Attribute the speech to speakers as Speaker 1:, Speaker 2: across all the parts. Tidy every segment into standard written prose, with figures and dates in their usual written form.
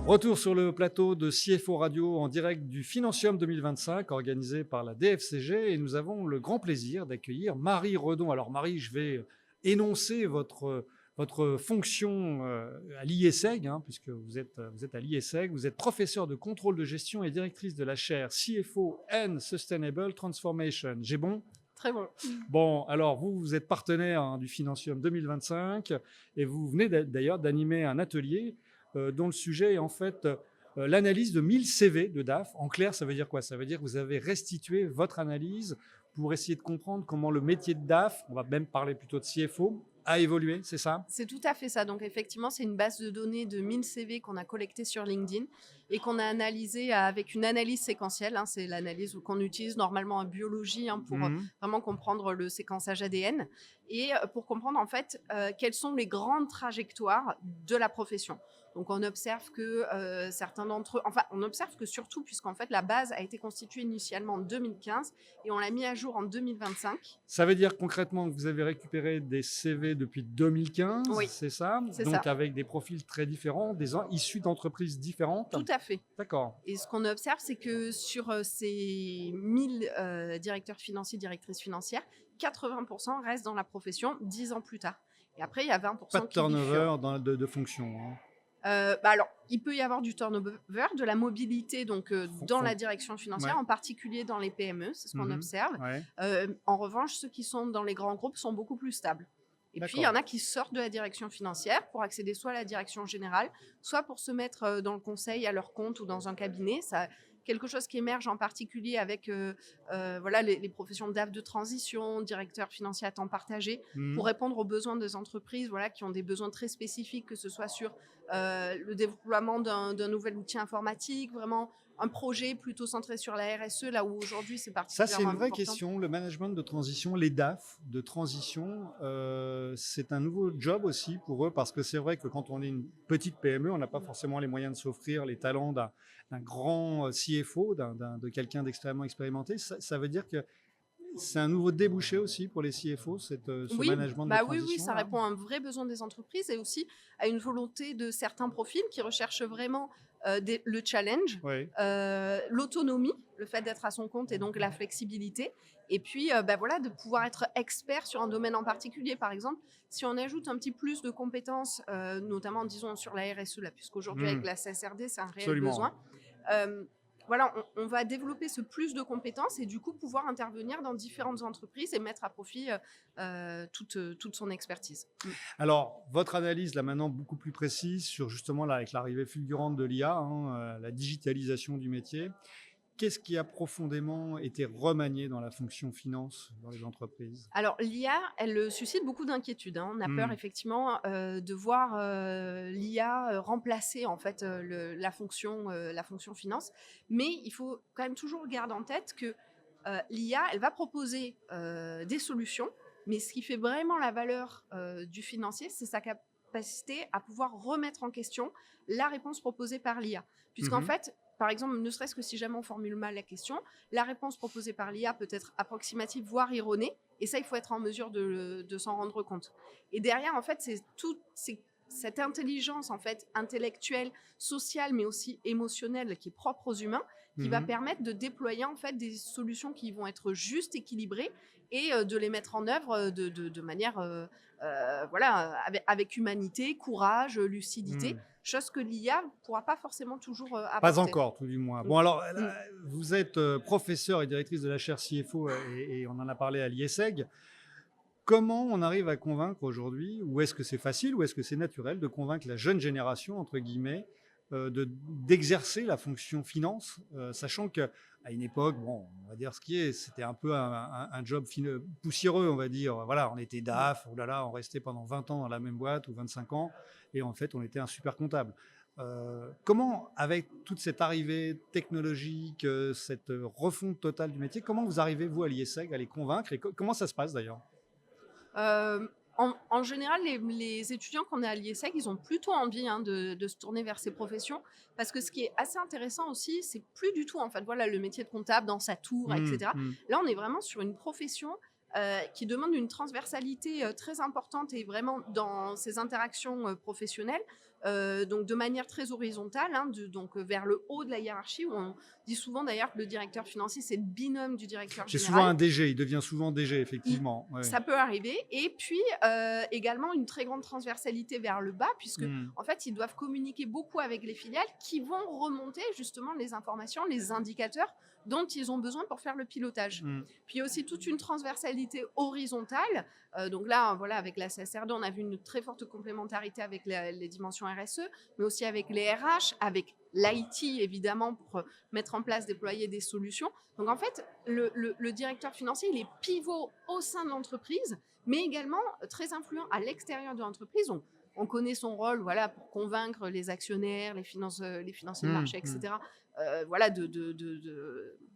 Speaker 1: Retour sur le plateau de CFO Radio en direct du Financium 2025 organisé par la DFCG et nous avons le grand plaisir d'accueillir Marie Redon. Alors Marie, je vais énoncer votre fonction à l'IESEG, puisque vous êtes à l'IESEG. Vous êtes professeure de contrôle de gestion et directrice de la chaire CFO and Sustainable Transformation. J'ai bon ?
Speaker 2: Très bon.
Speaker 1: Bon, alors vous êtes partenaire du Financium 2025 et vous venez d'ailleurs d'animer un atelier dont le sujet est en fait l'analyse de 1000 CV de DAF. En clair, ça veut dire quoi? Ça veut dire que vous avez restitué votre analyse pour essayer de comprendre comment le métier de DAF, on va même parler plutôt de CFO, a évolué, c'est ça?
Speaker 2: C'est tout à fait ça. Donc effectivement, c'est une base de données de 1000 CV qu'on a collecté sur LinkedIn et qu'on a analysé avec une analyse séquentielle. C'est l'analyse qu'on utilise normalement en biologie pour vraiment comprendre le séquençage ADN et pour comprendre en fait quelles sont les grandes trajectoires de la profession. Donc on observe que certains d'entre eux, on observe que surtout puisqu'en fait la base a été constituée initialement en 2015 et on l'a mis à jour en 2025.
Speaker 1: Ça veut dire concrètement que vous avez récupéré des CV depuis 2015,
Speaker 2: oui,
Speaker 1: c'est ça? Donc ça. Avec des profils très différents, issus d'entreprises différentes?
Speaker 2: Tout à fait.
Speaker 1: D'accord.
Speaker 2: Et ce qu'on observe, c'est que sur ces 1000 directeurs financiers, directrices financières, 80% restent dans la profession 10 ans plus tard. Et après, il y a 20%
Speaker 1: Pas de turnover de fonction.
Speaker 2: Alors, il peut y avoir du turnover, de la mobilité donc, dans la direction financière, en particulier dans les PME, c'est ce qu'on observe. Ouais. En revanche, ceux qui sont dans les grands groupes sont beaucoup plus stables. Et puis, il y en a qui sortent de la direction financière pour accéder soit à la direction générale, soit pour se mettre dans le conseil à leur compte ou dans un cabinet. Ça, quelque chose qui émerge en particulier avec les professions DAF de transition, directeurs financiers à temps partagé, pour répondre aux besoins des entreprises qui ont des besoins très spécifiques, que ce soit sur le déploiement d'un nouvel outil informatique, vraiment un projet plutôt centré sur la RSE, là où aujourd'hui c'est particulièrement
Speaker 1: Ça, c'est une vraie
Speaker 2: important.
Speaker 1: question. Le management de transition, les DAF de transition, c'est un nouveau job aussi pour eux, parce que c'est vrai que quand on est une petite PME, on n'a pas forcément les moyens de s'offrir les talents d'un grand CFO, de quelqu'un d'extrêmement expérimenté. Ça veut dire que c'est un nouveau débouché aussi pour les CFO, ce management de transition.
Speaker 2: Oui, ça répond à un vrai besoin des entreprises et aussi à une volonté de certains profils qui recherchent vraiment le challenge, l'autonomie, le fait d'être à son compte et donc la flexibilité. Et puis, de pouvoir être expert sur un domaine en particulier. Par exemple, si on ajoute un petit plus de compétences, notamment, disons, sur la RSE, puisqu'aujourd'hui, avec la CSRD, c'est un réel besoin. On va développer ce plus de compétences et du coup pouvoir intervenir dans différentes entreprises et mettre à profit toute son expertise.
Speaker 1: Alors, votre analyse, là maintenant, beaucoup plus précise sur justement, là, avec l'arrivée fulgurante de l'IA, la digitalisation du métier. Qu'est-ce qui a profondément été remanié dans la fonction finance dans les entreprises?
Speaker 2: Alors, l'IA, elle suscite beaucoup d'inquiétudes. On a peur effectivement de voir l'IA remplacer en fait la fonction finance. Mais il faut quand même toujours garder en tête que l'IA, elle va proposer des solutions. Mais ce qui fait vraiment la valeur du financier, c'est sa capacité à pouvoir remettre en question la réponse proposée par l'IA. Puisqu'en fait, par exemple, ne serait-ce que si jamais on formule mal la question, la réponse proposée par l'IA peut être approximative, voire erronée. Et ça, il faut être en mesure de s'en rendre compte. Et derrière, en fait, c'est cette intelligence en fait, intellectuelle, sociale, mais aussi émotionnelle qui est propre aux humains, qui va permettre de déployer en fait, des solutions qui vont être justes, équilibrées et de les mettre en œuvre de manière avec humanité, courage, lucidité. Chose que l'IA ne pourra pas forcément toujours apporter.
Speaker 1: Pas encore, tout du moins. Bon, alors, vous êtes professeur et directrice de la chaire CFO et on en a parlé à l'IESEG. Comment on arrive à convaincre aujourd'hui, ou est-ce que c'est facile, ou est-ce que c'est naturel de convaincre la jeune génération, entre guillemets, d'exercer la fonction finance, sachant qu'à une époque, bon, on va dire ce qui est, c'était un peu un job poussiéreux, on va dire. Voilà, on était DAF, oh là là, on restait pendant 20 ans dans la même boîte, ou 25 ans, et en fait, on était un super comptable. Comment, avec toute cette arrivée technologique, cette refonte totale du métier, comment vous arrivez, vous, à l'IESEG, à les convaincre, et comment ça se passe d'ailleurs?
Speaker 2: En général, les étudiants qu'on a à l'IESEG, ils ont plutôt envie de se tourner vers ces professions, parce que ce qui est assez intéressant aussi, c'est plus du tout en fait, le métier de comptable dans sa tour, etc. Là, on est vraiment sur une profession qui demande une transversalité très importante et vraiment dans ces interactions professionnelles. Donc de manière très horizontale, hein, donc vers le haut de la hiérarchie, où on dit souvent d'ailleurs que le directeur financier, c'est le binôme du directeur
Speaker 1: C'est
Speaker 2: général.
Speaker 1: souvent un DG, il devient souvent DG, effectivement. Ouais.
Speaker 2: Ça peut arriver. Et puis également une très grande transversalité vers le bas, puisque en fait, ils doivent communiquer beaucoup avec les filiales qui vont remonter justement les informations, les indicateurs dont ils ont besoin pour faire le pilotage. Puis il y a aussi toute une transversalité horizontale. Donc là, voilà, avec la CSRD, on a vu une très forte complémentarité avec les dimensions RSE, mais aussi avec les RH, avec l'IT, évidemment, pour mettre en place, déployer des solutions. Donc en fait, le directeur financier, il est pivot au sein de l'entreprise, mais également très influent à l'extérieur de l'entreprise. On connaît son rôle, voilà, pour convaincre les actionnaires, les financiers de marché, etc. Voilà,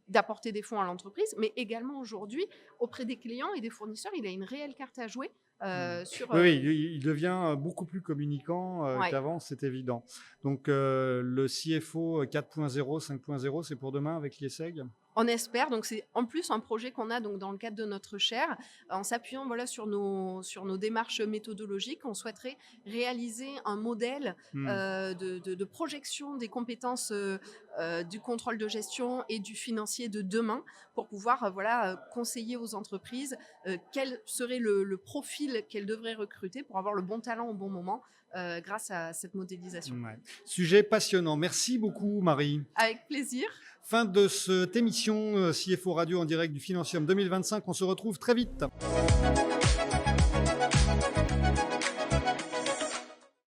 Speaker 2: d'apporter des fonds à l'entreprise, mais également aujourd'hui, auprès des clients et des fournisseurs, il a une réelle carte à jouer.
Speaker 1: Oui, il devient beaucoup plus communicant
Speaker 2: Ouais.
Speaker 1: qu'avant, c'est évident. Donc le CFO 4.0, 5.0, c'est pour demain avec l'IESEG?
Speaker 2: On espère, donc c'est en plus un projet qu'on a donc dans le cadre de notre chaire, en s'appuyant voilà, sur nos démarches méthodologiques. On souhaiterait réaliser un modèle de projection des compétences du contrôle de gestion et du financier de demain pour pouvoir conseiller aux entreprises quel serait le profil qu'elles devraient recruter pour avoir le bon talent au bon moment grâce à cette modélisation.
Speaker 1: Ouais. Sujet passionnant. Merci beaucoup, Marie.
Speaker 2: Avec plaisir.
Speaker 1: Fin de cette émission CFO Radio en direct du Financium 2025. On se retrouve très vite.